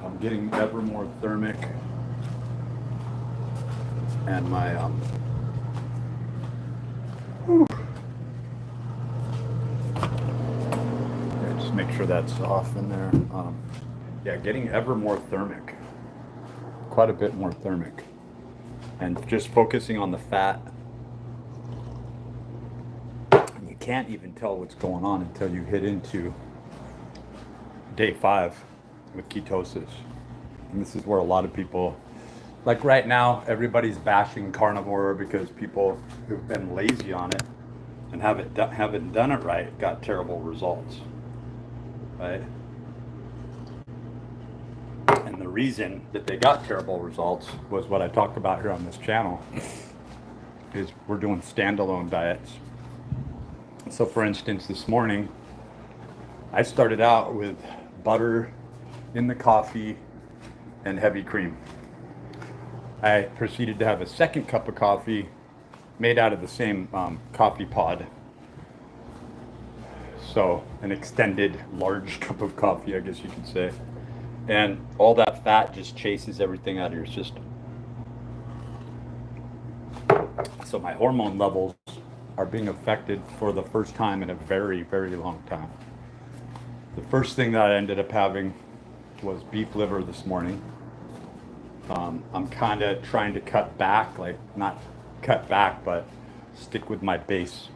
I'm getting ever more thermic, and my yeah, just make sure that's off in there. Yeah, getting ever more thermic, quite a bit more thermic, and just focusing on the fat. You can't even tell what's going on until you hit into day 5 with ketosis. And this is where a lot of people, like right now, everybody's bashing carnivore because people who've been lazy on it and haven't done it right got terrible results, right? And the reason that they got terrible results was what I talk about here on this channel is we're doing standalone diets. So for instance, this morning, I started out with butter in the coffee and heavy cream. I proceeded to have a second cup of coffee made out of the same coffee pod. So an extended large cup of coffee, I guess you could say. And all that fat just chases everything out of your system. So my hormone levels are being affected for the first time in a very, very long time. The first thing that I ended up having was beef liver this morning. I'm kind of trying to cut back, like not cut back, but stick with my base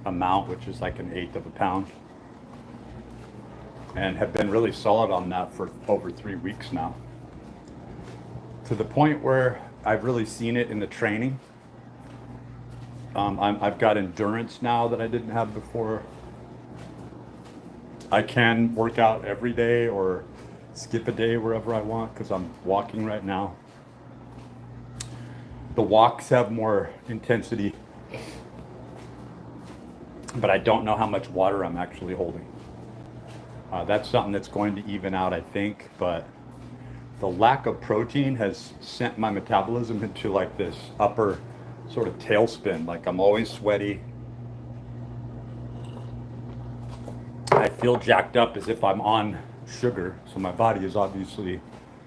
amount, which is like 1/8 of a pound. And have been really solid on that for over 3 weeks now. To the point where I've really seen it in the training. I've got endurance now that I didn't have before. I can work out every day or skip a day wherever I want because I'm walking right now. The walks have more intensity, but I don't know how much water I'm actually holding. That's something that's going to even out, I think, but the lack of protein has sent my metabolism into like this upper sort of tailspin. Like I'm always sweaty. I feel jacked up as if I'm on sugar. So my body is obviously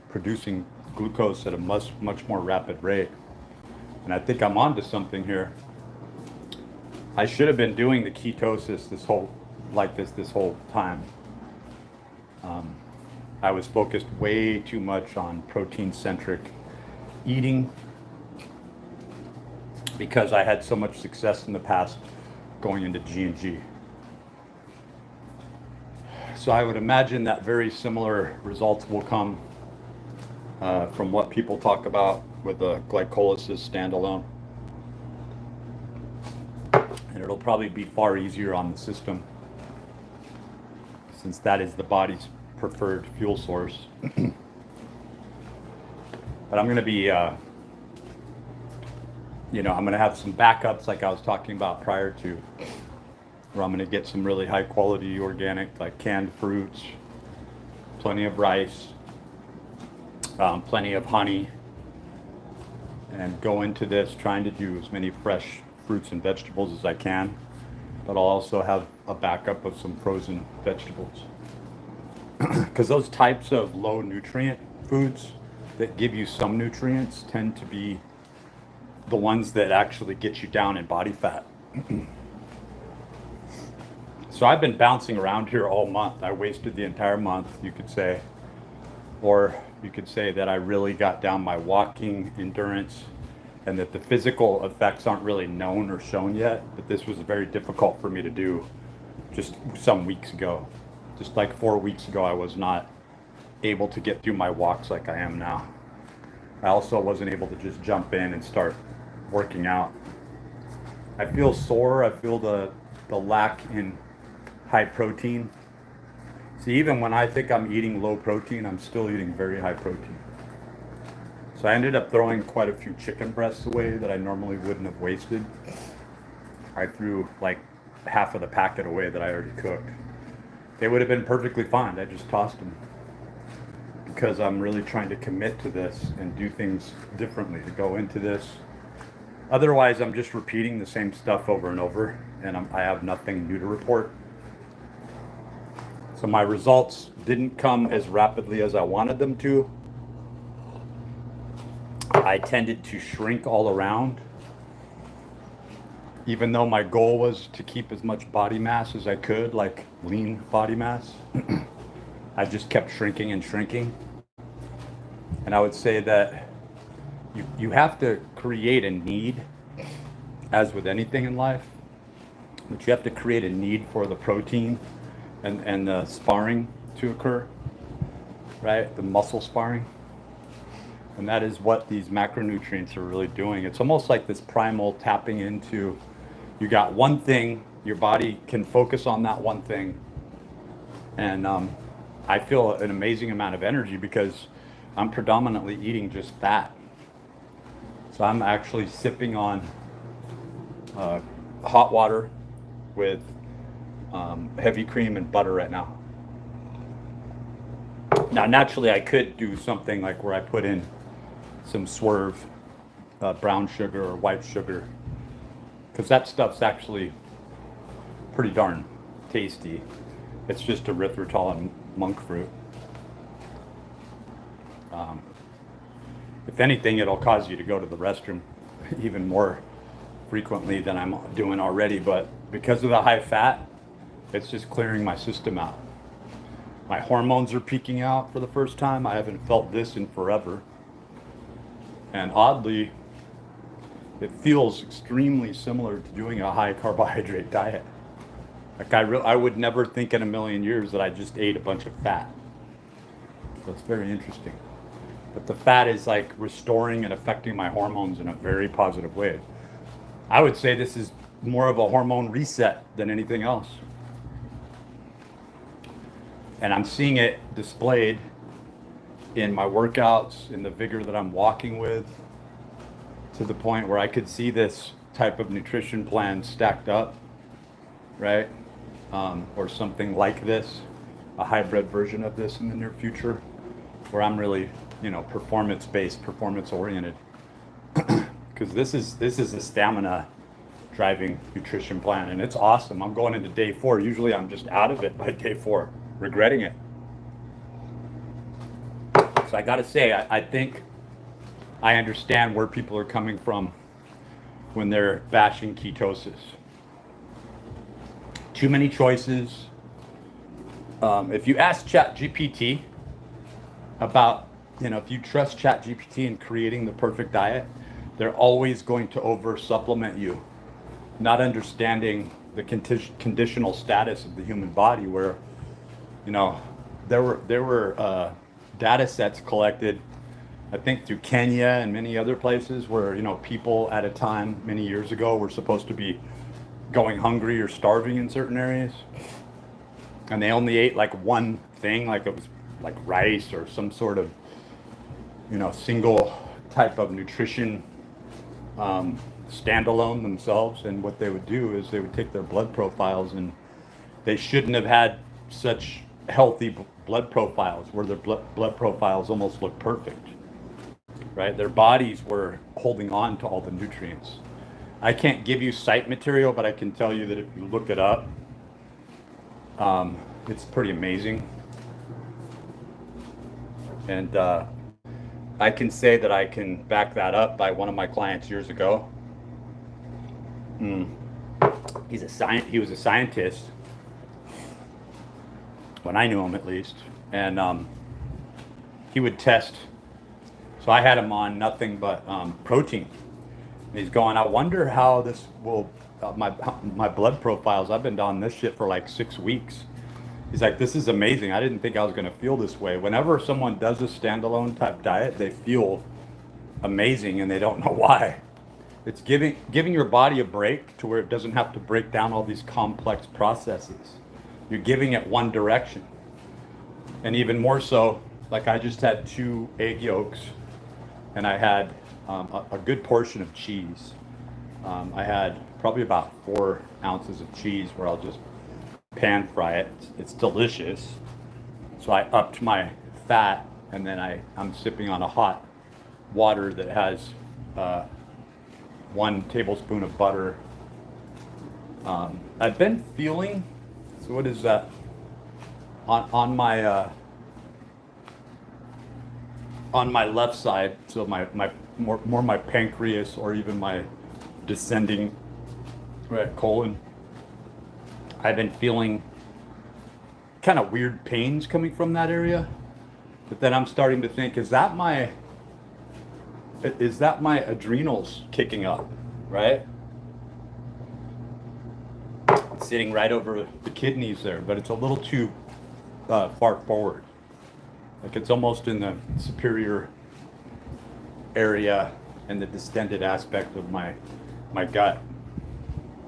producing glucose at a much more rapid rate. And I think I'm onto something here. I should have been doing the ketosis this whole time. I was focused way too much on protein-centric eating because I had so much success in the past going into G&G. So I would imagine that very similar results will come from what people talk about with the glycolysis standalone. And it'll probably be far easier on the system since that is the body's preferred fuel source. But I'm going to be, I'm going to have some backups like I was talking about prior to, where I'm going to get some really high quality organic, like canned fruits, plenty of rice, plenty of honey, and go into this trying to do as many fresh fruits and vegetables as I can. But I'll also have a backup of some frozen vegetables. Because those types of low nutrient foods that give you some nutrients tend to be the ones that actually get you down in body fat. So I've been bouncing around here all month. I wasted the entire month, you could say. Or you could say that I really got down my walking endurance and that the physical effects aren't really known or shown yet. But this was very difficult for me to do just some weeks ago. Just like 4 weeks ago, I was not able to get through my walks like I am now. I also wasn't able to just jump in and start working out. I feel sore. I feel the lack in high protein. See, even when I think I'm eating low protein, I'm still eating very high protein. So I ended up throwing quite a few chicken breasts away that I normally wouldn't have wasted. I threw like half of the packet away that I already cooked. They would have been perfectly fine. I just tossed them because I'm really trying to commit to this and do things differently to go into this. Otherwise, I'm just repeating the same stuff over and over, and I have nothing new to report. So my results didn't come as rapidly as I wanted them to. I tended to shrink all around, even though my goal was to keep as much body mass as I could, like lean body mass. I just kept shrinking and shrinking. And I would say that you have to create a need, as with anything in life, but you have to create a need for the protein and the sparring to occur, right? The muscle sparring. And that is what these macronutrients are really doing. It's almost like this primal tapping into, you got one thing, your body can focus on that one thing. And I feel an amazing amount of energy because I'm predominantly eating just fat. So I'm actually sipping on hot water with heavy cream and butter right now. Now, naturally, I could do something like where I put in some Swerve brown sugar or white sugar, because that stuff's actually pretty darn tasty. It's just erythritol and monk fruit. If anything, it'll cause you to go to the restroom even more frequently than I'm doing already, but because of the high fat, it's just clearing my system out. My hormones are peaking out for the first time. I haven't felt this in forever. And oddly, it feels extremely similar to doing a high carbohydrate diet. Like I would never think in a million years that I just ate a bunch of fat. So it's very interesting. But the fat is like restoring and affecting my hormones in a very positive way. I would say this is more of a hormone reset than anything else. And I'm seeing it displayed in my workouts, in the vigor that I'm walking with, to the point where I could see this type of nutrition plan stacked up, right? Or something like this, a hybrid version of this in the near future, where I'm really, performance-based, performance-oriented. Because this is a stamina driving nutrition plan, and it's awesome. I'm going into day 4. Usually I'm just out of it by day 4, regretting it. So I gotta say, I think I understand where people are coming from when they're bashing ketosis. Too many choices. If you ask ChatGPT about, if you trust ChatGPT in creating the perfect diet, they're always going to over supplement you, not understanding the conditional status of the human body, where, there were data sets collected, I think through Kenya and many other places, where, people at a time many years ago were supposed to be going hungry or starving in certain areas, and they only ate like one thing, like it was like rice or some sort of, single type of nutrition, standalone themselves. And what they would do is they would take their blood profiles, and they shouldn't have had such healthy blood profiles, where their blood profiles almost look perfect, right? Their bodies were holding on to all the nutrients. I can't give you site material, but I can tell you that if you look it up, it's pretty amazing. And I can say that I can back that up by one of my clients years ago. He was a scientist when I knew him, at least, and he would test. So I had him on nothing but protein. And he's going, I wonder how this will, my blood profiles, I've been on this shit for like 6 weeks. He's like, this is amazing. I didn't think I was going to feel this way. Whenever someone does a standalone type diet, they feel amazing, and they don't know why. It's giving your body a break to where it doesn't have to break down all these complex processes. You're giving it one direction. And even more so, like I just had 2 egg yolks, and I had a good portion of cheese. I had probably about 4 ounces of cheese, where I'll just pan fry it. It's delicious. So I upped my fat, and then I'm sipping on a hot water that has 1 tablespoon of butter. I've been feeling, so what is that? on my left side, so my more my pancreas or even my descending right colon, I've been feeling kind of weird pains coming from that area. But then I'm starting to think, is that my adrenals kicking up, right? It's sitting right over the kidneys there, but it's a little too far forward. Like it's almost in the superior area and the distended aspect of my gut.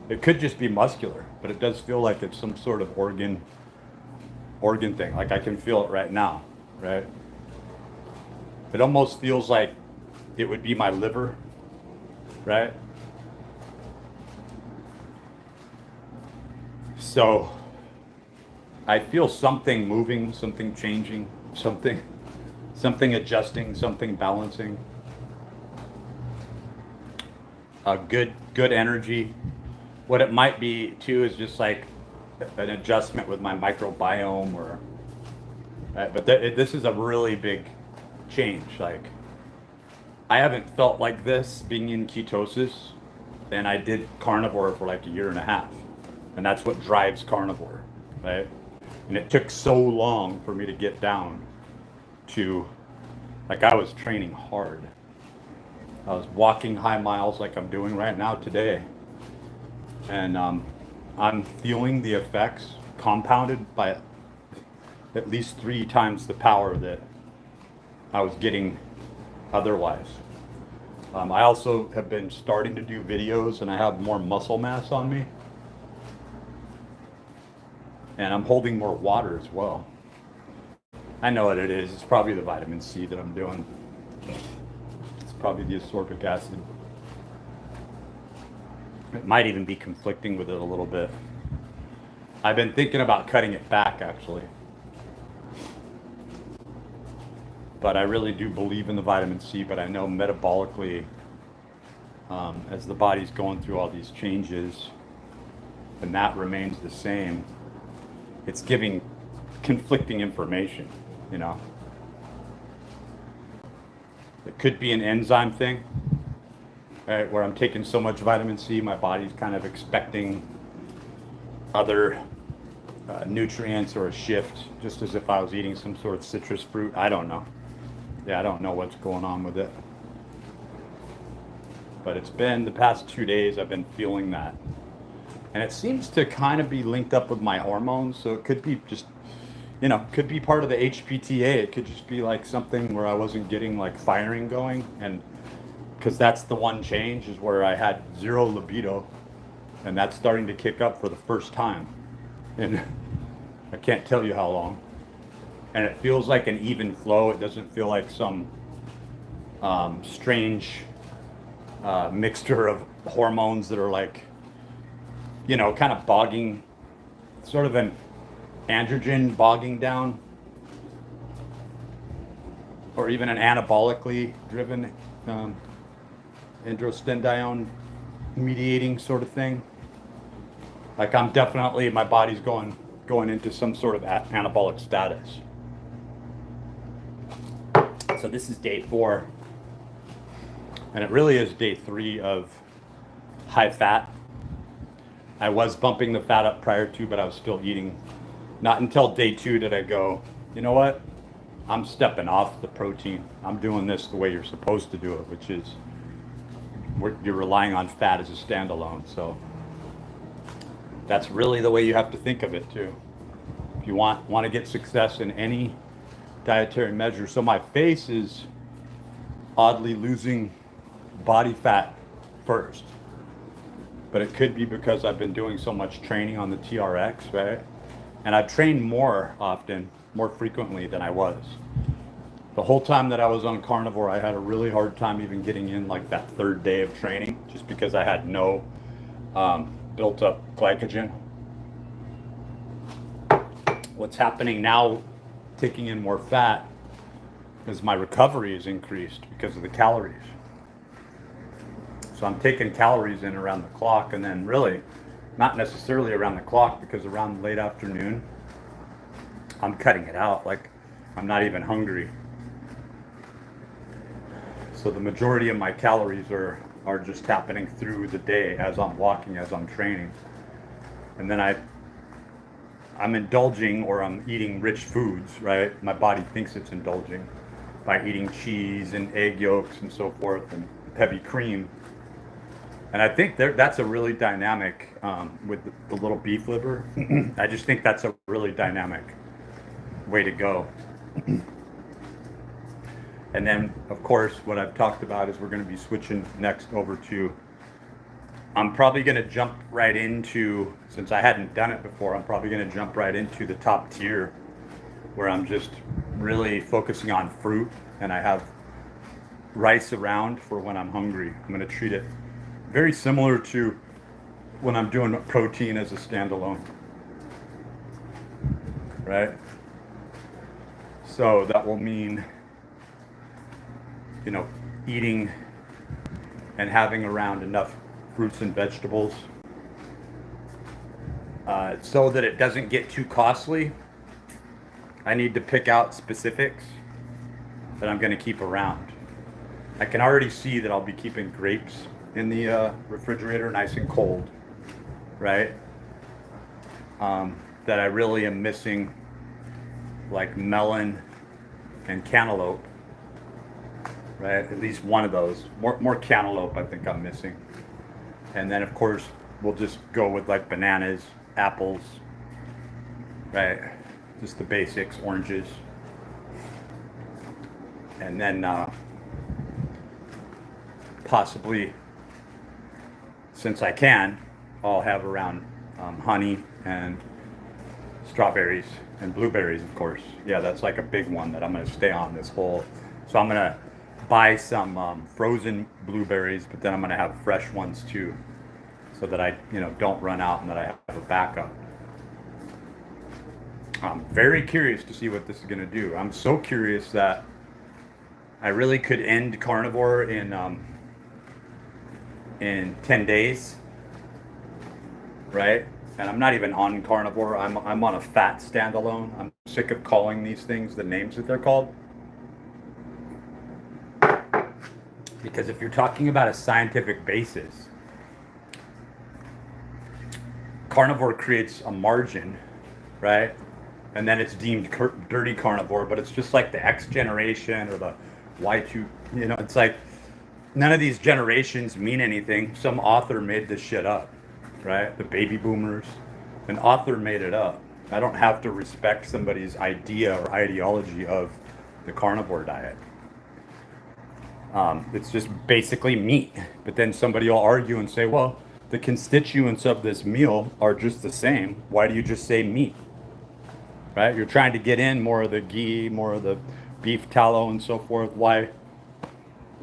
It could just be muscular, but it does feel like it's some sort of organ thing. Like I can feel it right now, right? It almost feels like it would be my liver, right? So I feel something moving, something changing, something adjusting, something balancing. Good energy. What it might be too is just like an adjustment with my microbiome, or right? But this is a really big change. Like I haven't felt like this being in ketosis, and I did carnivore for like a year and a half, and that's what drives carnivore, right? And it took so long for me to get down to, like, I was training hard. I was walking high miles like I'm doing right now today, and I'm feeling the effects compounded by at least 3 times the power that I was getting otherwise. I also have been starting to do videos, and I have more muscle mass on me, and I'm holding more water as well. I know what it is. It's probably the vitamin C that I'm doing. It's probably the ascorbic acid. It might even be conflicting with it a little bit. I've been thinking about cutting it back, actually. But I really do believe in the vitamin C, but I know metabolically, as the body's going through all these changes, and that remains the same, it's giving conflicting information, you know? It could be an enzyme thing, right, where I'm taking so much vitamin C, my body's kind of expecting other nutrients or a shift, just as if I was eating some sort of citrus fruit. I don't know. Yeah, I don't know what's going on with it. But it's been the past 2 days I've been feeling that. And it seems to kind of be linked up with my hormones. So it could be just, could be part of the HPTA. It could just be like something where I wasn't getting like firing going. And because that's the one change, is where I had zero libido. And that's starting to kick up for the first time. And I can't tell you how long. And it feels like an even flow. It doesn't feel like some strange mixture of hormones that are like, kind of bogging, sort of an androgen bogging down, or even an anabolically driven androstenedione mediating sort of thing. Like I'm definitely, my body's going into some sort of anabolic status. So this is day 4, and it really is day 3 of high fat. I was bumping the fat up prior to, but I was still eating. Not until day 2 did I go, you know what? I'm stepping off the protein. I'm doing this the way you're supposed to do it, which is you're relying on fat as a standalone. So that's really the way you have to think of it too. If you want to get success in any dietary measure. So my face is oddly losing body fat first, but it could be because I've been doing so much training on the TRX, right? And I've trained more frequently than I was. The whole time that I was on carnivore, I had a really hard time even getting in like that 3rd day of training, just because I had no built up glycogen. What's happening now, taking in more fat, is my recovery is increased because of the calories. So I'm taking calories in around the clock, and then really not necessarily around the clock, because around late afternoon I'm cutting it out. Like, I'm not even hungry. So the majority of my calories are just happening through the day as I'm walking, as I'm training. And then I'm indulging, or I'm eating rich foods, right? My body thinks it's indulging by eating cheese and egg yolks and so forth and heavy cream. And I think that's a really dynamic, with the little beef liver. I just think that's a really dynamic way to go. And then, of course, what I've talked about is we're going to be switching next over to, I'm probably going to jump right into, since I hadn't done it before, I'm probably going to jump right into the top tier where I'm just really focusing on fruit, and I have rice around for when I'm hungry. I'm going to treat it very similar to when I'm doing protein as a standalone, right? So that will mean, eating and having around enough fruits and vegetables, so that it doesn't get too costly. I need to pick out specifics that I'm going to keep around. I can already see that I'll be keeping grapes in the refrigerator nice and cold, right? That I really am missing, like melon and cantaloupe, right? At least one of those. More cantaloupe I think I'm missing. And then of course we'll just go with like bananas, apples, right? Just the basics, oranges. And then possibly, since I can, I'll have around honey and strawberries and blueberries, of course. Yeah, that's like a big one that I'm going to stay on this whole. So I'm going to buy some frozen blueberries, but then I'm going to have fresh ones too, so that I, don't run out and that I have a backup. I'm very curious to see what this is going to do. I'm so curious that I really could end carnivore in 10 days, right? And I'm not even on carnivore. I'm on a fat standalone. I'm sick of calling these things the names that they're called. Because if you're talking about a scientific basis, carnivore creates a margin, right? And then it's deemed dirty carnivore, but it's just like the X generation or the Y2, it's like none of these generations mean anything. Some author made this shit up, right? The baby boomers, an author made it up. I don't have to respect somebody's idea or ideology of the carnivore diet. It's just basically meat. But then somebody will argue and say, well, the constituents of this meal are just the same. Why do you just say meat? Right? You're trying to get in more of the ghee, more of the beef tallow and so forth. Why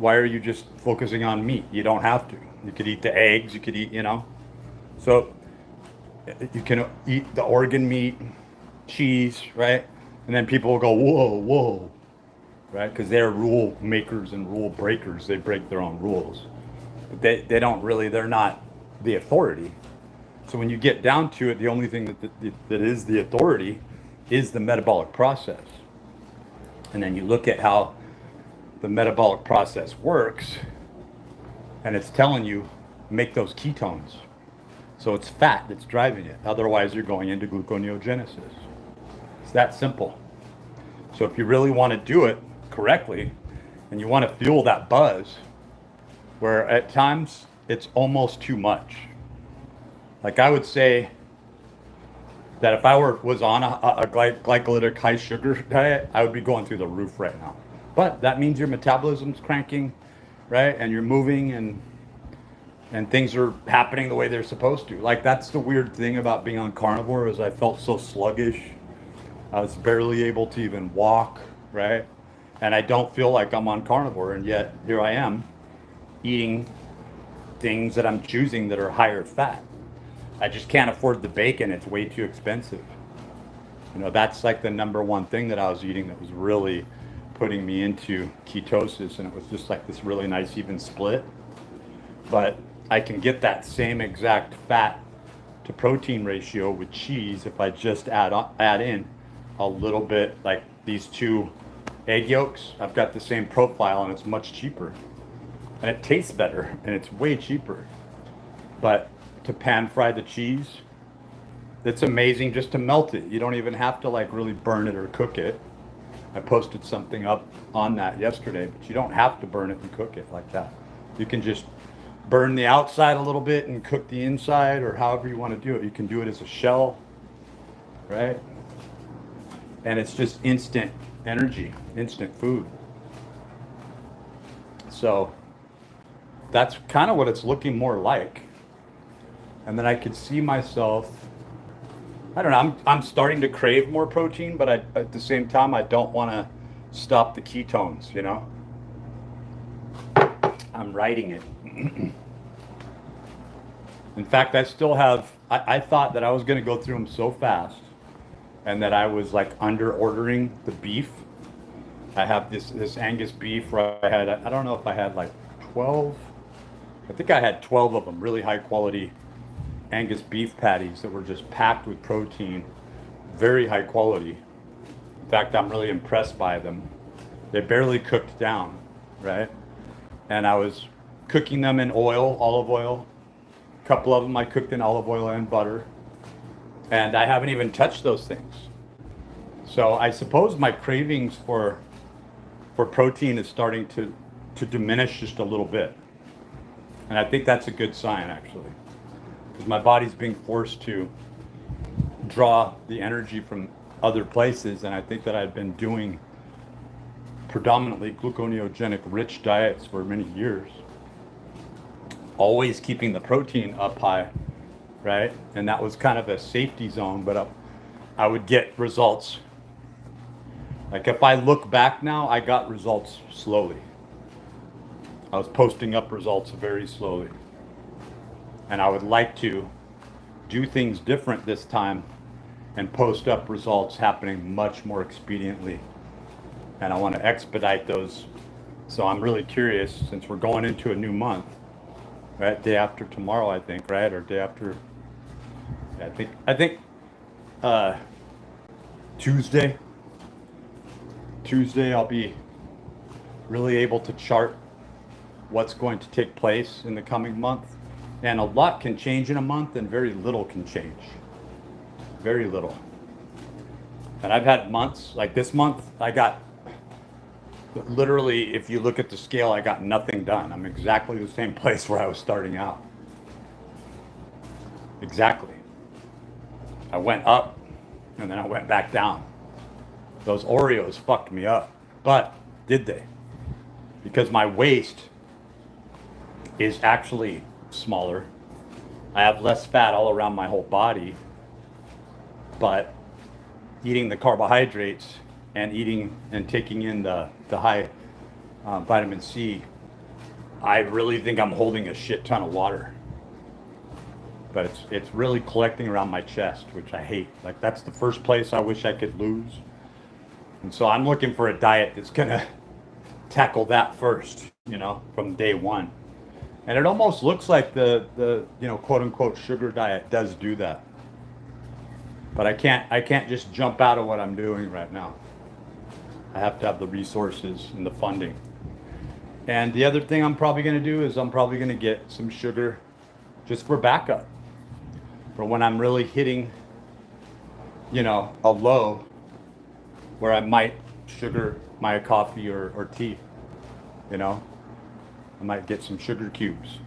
are you just focusing on meat? You don't have to. You could eat the eggs, you could eat, So you can eat the organ meat, cheese, right? And then people will go, whoa, right? Because they're rule makers and rule breakers. They break their own rules. But they don't really, they're not the authority. So when you get down to it, the only thing that is the authority is the metabolic process. And then you look at how the metabolic process works, and it's telling you make those ketones. So it's fat that's driving it. Otherwise, you're going into gluconeogenesis. It's that simple. So if you really want to do it correctly, and you want to fuel that buzz, where at times it's almost too much. Like I would say that if I was on a glycolytic high sugar diet, I would be going through the roof right now. But that means your metabolism's cranking, right? And you're moving and things are happening the way they're supposed to. Like that's the weird thing about being on carnivore is I felt so sluggish. I was barely able to even walk, right? And I don't feel like I'm on carnivore, and yet here I am eating things that I'm choosing that are higher fat. I just can't afford the bacon. It's way too expensive. That's like the number one thing that I was eating that was really putting me into ketosis, and it was just like this really nice even split. But I can get that same exact fat to protein ratio with cheese if I just add in a little bit like these two egg yolks. I've got the same profile and it's much cheaper. And it tastes better and it's way cheaper. But to pan fry the cheese, it's amazing just to melt it. You don't even have to like really burn it or cook it. I posted something up on that yesterday, but you don't have to burn it and cook it like that. You can just burn the outside a little bit and cook the inside, or however you want to do it. You can do it as a shell, right? And it's just instant energy, instant food. So that's kind of what it's looking more like. And then I could see myself, I don't know, I'm starting to crave more protein, but at the same time, I don't want to stop the ketones, you know? I'm writing it. In fact, I still have, I thought that I was going to go through them so fast and that I was like under ordering the beef. I have this Angus beef where I had, I don't know if I had like 12, I think I had 12 of them, really high quality Angus beef patties that were just packed with protein, very high quality. In fact, I'm really impressed by them. They barely cooked down, right? And I was cooking them in oil, olive oil. A couple of them I cooked in olive oil and butter. And I haven't even touched those things. So I suppose my cravings for protein is starting to diminish just a little bit. And I think that's a good sign, actually. Because my body's being forced to draw the energy from other places. And I think that I've been doing predominantly gluconeogenic rich diets for many years, always keeping the protein up high, right? And that was kind of a safety zone, but I would get results. Like if I look back now, I got results slowly. I was posting up results very slowly. And I would like to do things different this time and post up results happening much more expediently. And I want to expedite those. So I'm really curious, since we're going into a new month, right? Day after tomorrow, I think, right? Or day after, yeah, I think Tuesday I'll be really able to chart what's going to take place in the coming month. And a lot can change in a month and very little can change. Very little. And I've had months, like this month, I got, literally, if you look at the scale, I got nothing done. I'm exactly the same place where I was starting out. Exactly. I went up and then I went back down. Those Oreos fucked me up. But did they? Because my waist is actually smaller. I have less fat all around my whole body. But eating the carbohydrates and eating and taking in the high vitamin C, I really think I'm holding a shit ton of water. But it's really collecting around my chest, which I hate. Like that's the first place I wish I could lose. And so I'm looking for a diet that's gonna tackle that first, you know, from day one. And it almost looks like the you know, quote unquote sugar diet does do that. But I can't just jump out of what I'm doing right now. I have to have the resources and the funding. And the other thing I'm probably going to do is I'm probably going to get some sugar just for backup. For when I'm really hitting, you know, a low where I might sugar my coffee or tea, you know. I might get some sugar cubes.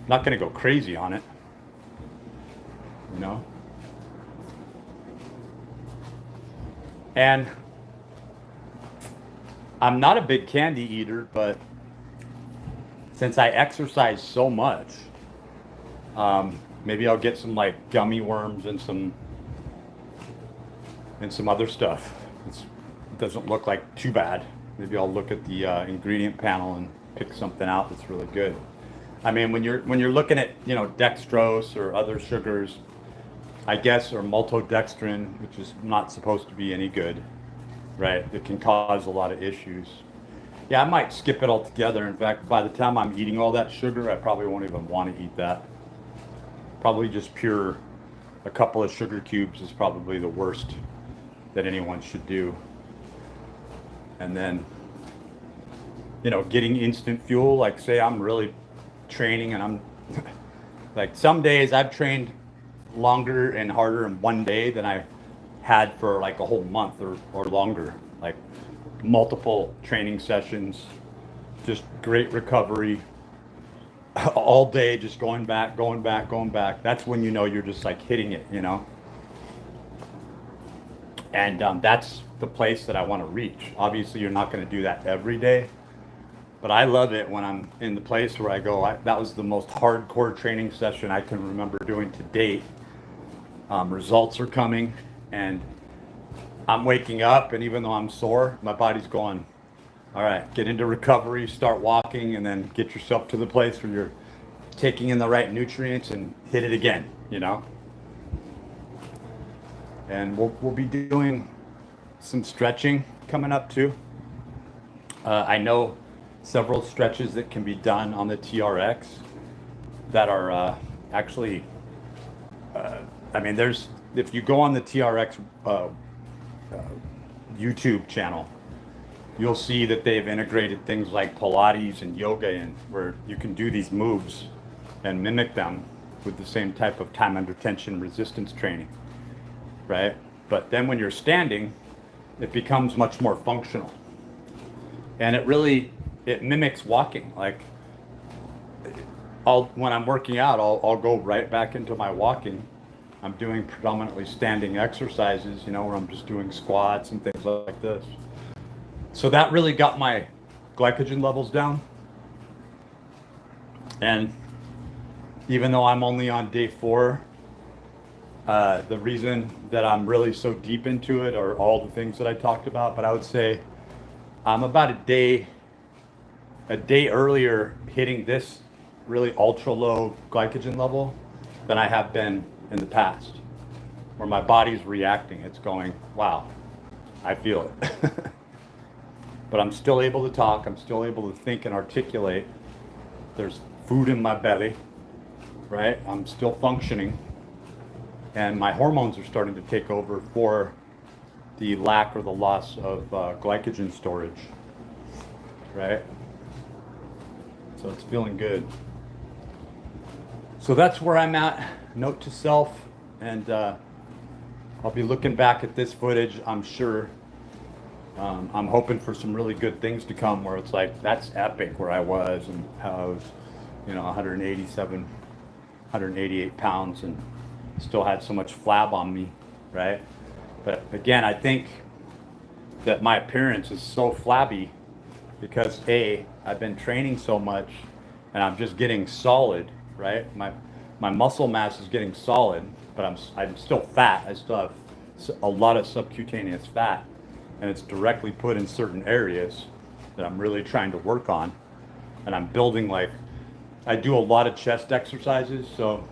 I'm not going to go crazy on it, you know. And I'm not a big candy eater, but since I exercise so much, maybe I'll get some like gummy worms and some other stuff. It doesn't look like too bad. Maybe I'll look at the ingredient panel and pick something out that's really good. I mean, when you're looking at, you know, dextrose or other sugars, I guess, or maltodextrin, which is not supposed to be any good, right? It can cause a lot of issues. Yeah, I might skip it altogether. In fact, by the time I'm eating all that sugar, I probably won't even want to eat that. Probably just pure, a couple of sugar cubes is probably the worst that anyone should do. And then, getting instant fuel, like say I'm really training and I'm like some days I've trained longer and harder in one day than I had for like a whole month or longer, like multiple training sessions, just great recovery all day, just going back. That's when you're just like hitting it, and that's the place that I want to reach. Obviously you're not going to do that every day, but I love it when I'm in the place where I go, that was the most hardcore training session I can remember doing to date. Results are coming and I'm waking up, and even though I'm sore, my body's going, all right, get into recovery, start walking, and then get yourself to the place where you're taking in the right nutrients and hit it again, And we'll be doing some stretching coming up too. I know several stretches that can be done on the TRX that are actually, if you go on the TRX YouTube channel, you'll see that they've integrated things like Pilates and yoga in, where you can do these moves and mimic them with the same type of time under tension resistance training, right? But then when you're standing, it becomes much more functional. And it mimics walking. Like when I'm working out, I'll go right back into my walking. I'm doing predominantly standing exercises, where I'm just doing squats and things like this. So that really got my glycogen levels down. And even though I'm only on day 4, the reason that I'm really so deep into it are all the things that I talked about, but I would say I'm about a day earlier hitting this really ultra low glycogen level than I have been in the past, where my body's reacting. It's going, wow, I feel it. But I'm still able to talk. I'm still able to think and articulate. There's food in my belly, right? I'm still functioning. And my hormones are starting to take over for the lack or the loss of glycogen storage, right? So it's feeling good. So that's where I'm at. Note to self. And I'll be looking back at this footage, I'm sure. I'm hoping for some really good things to come where it's like, that's epic where I was and how I was, 187, 188 pounds and still had so much flab on me, right? But again, I think that my appearance is so flabby because I've been training so much and I'm just getting solid, right? My muscle mass is getting solid, but I'm still fat. I still have a lot of subcutaneous fat, and it's directly put in certain areas that I'm really trying to work on. And I'm building, I do a lot of chest exercises, so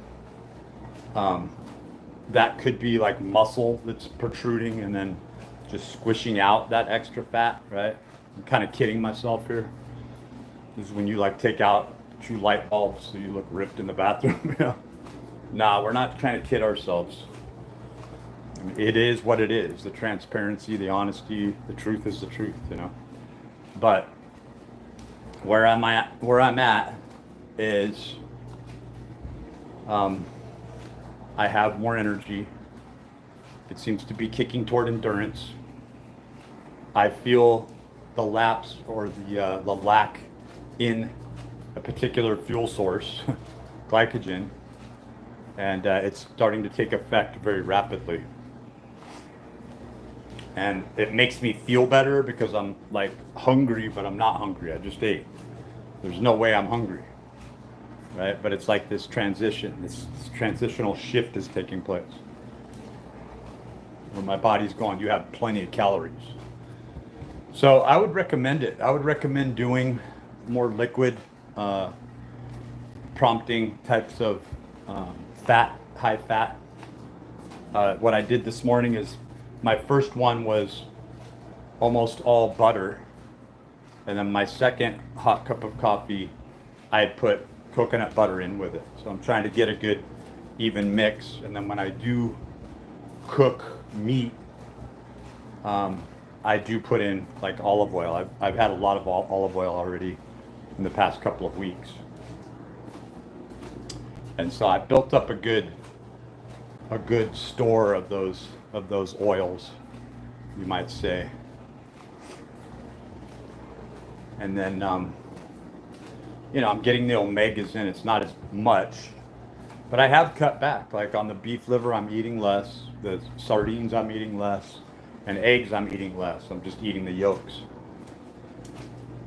that could be like muscle that's protruding and then just squishing out that extra fat, right? I'm kind of kidding myself here. This is when you take out 2 light bulbs so you look ripped in the bathroom. Nah, we're not trying to kid ourselves. I mean, it is what it is. The transparency, the honesty, the truth is the truth, But where I'm at is I have more energy. It seems to be kicking toward endurance. I feel the lapse or the lack in a particular fuel source, glycogen, and it's starting to take effect very rapidly. And it makes me feel better because I'm hungry, but I'm not hungry. I just ate. There's no way I'm hungry, right? But it's like this transition, this transitional shift is taking place where my body's going, you have plenty of calories. So I would recommend it. I would recommend doing more liquid prompting types of high fat. What I did this morning is my first one was almost all butter. And then my second hot cup of coffee, I had put coconut butter in with it. So I'm trying to get a good even mix. And then when I do cook meat, I do put in like olive oil. I've had a lot of olive oil already in the past couple of weeks. And so I built up a good store of those oils, you might say. And then I'm getting the omegas in. It's not as much, but I have cut back. Like on the beef liver, I'm eating less. The sardines, I'm eating less, and eggs, I'm eating less. I'm just eating the yolks.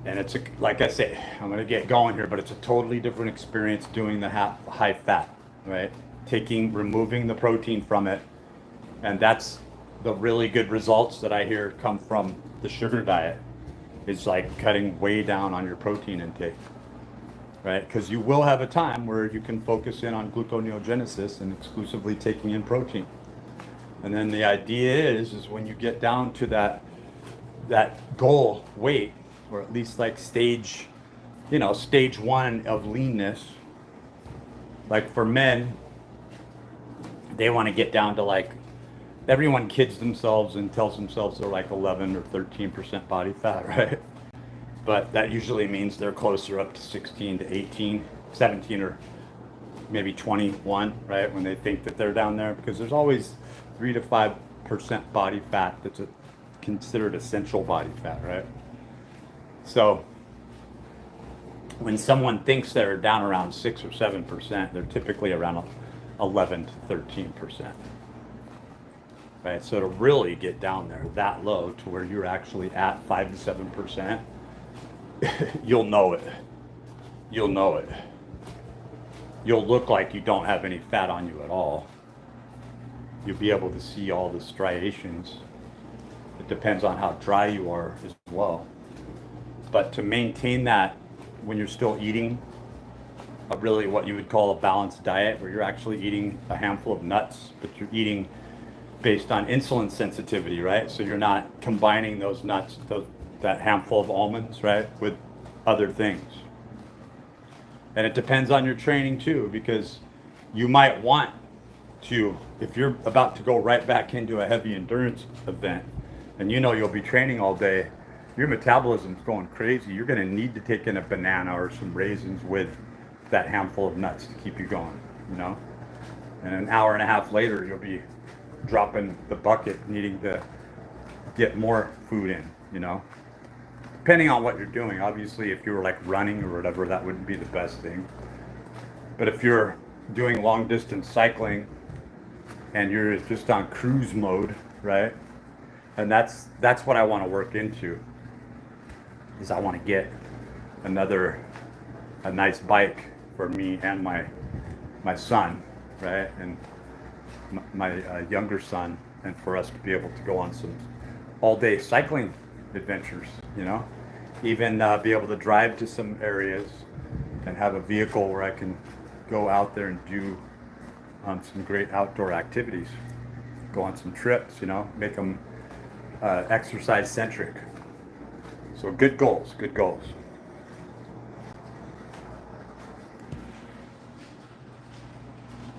And it's like I say, I'm gonna get going here, but it's a totally different experience doing the high fat, right? Removing the protein from it, and that's the really good results that I hear come from the sugar diet. Is like cutting way down on your protein intake, right? Because you will have a time where you can focus in on gluconeogenesis and exclusively taking in protein. And then the idea is when you get down to that goal weight, or at least like stage 1 of leanness, like for men, they want to get down to like, everyone kids themselves and tells themselves they're like 11 or 13% body fat, right? But that usually means they're closer up to 16 to 18, 17, or maybe 21, right? When they think that they're down there, because there's always 3 to 5% body fat that's considered essential body fat, right? So when someone thinks they're down around 6 or 7%, they're typically around 11 to 13%. Right, so to really get down there that low to where you're actually at 5 to 7%, you'll know it. You'll know it. You'll look like you don't have any fat on you at all. You'll be able to see all the striations. It depends on how dry you are as well. But to maintain that when you're still eating a really what you would call a balanced diet, where you're actually eating a handful of nuts, but you're eating based on insulin sensitivity, right? So you're not combining those nuts, that handful of almonds, right, with other things. And it depends on your training too, because you might want to, if you're about to go right back into a heavy endurance event, and you'll be training all day, your metabolism's going crazy, you're gonna need to take in a banana or some raisins with that handful of nuts to keep you going, And an hour and a half later, you'll be dropping the bucket, needing to get more food in, depending on what you're doing. Obviously, if you were like running or whatever, that wouldn't be the best thing. But if you're doing long distance cycling and you're just on cruise mode, right? And that's what I want to work into, is I want to get a nice bike for me and my son, right? And my younger son, and for us to be able to go on some all-day cycling adventures, even be able to drive to some areas and have a vehicle where I can go out there and do some great outdoor activities, go on some trips, make them exercise centric. So good goals.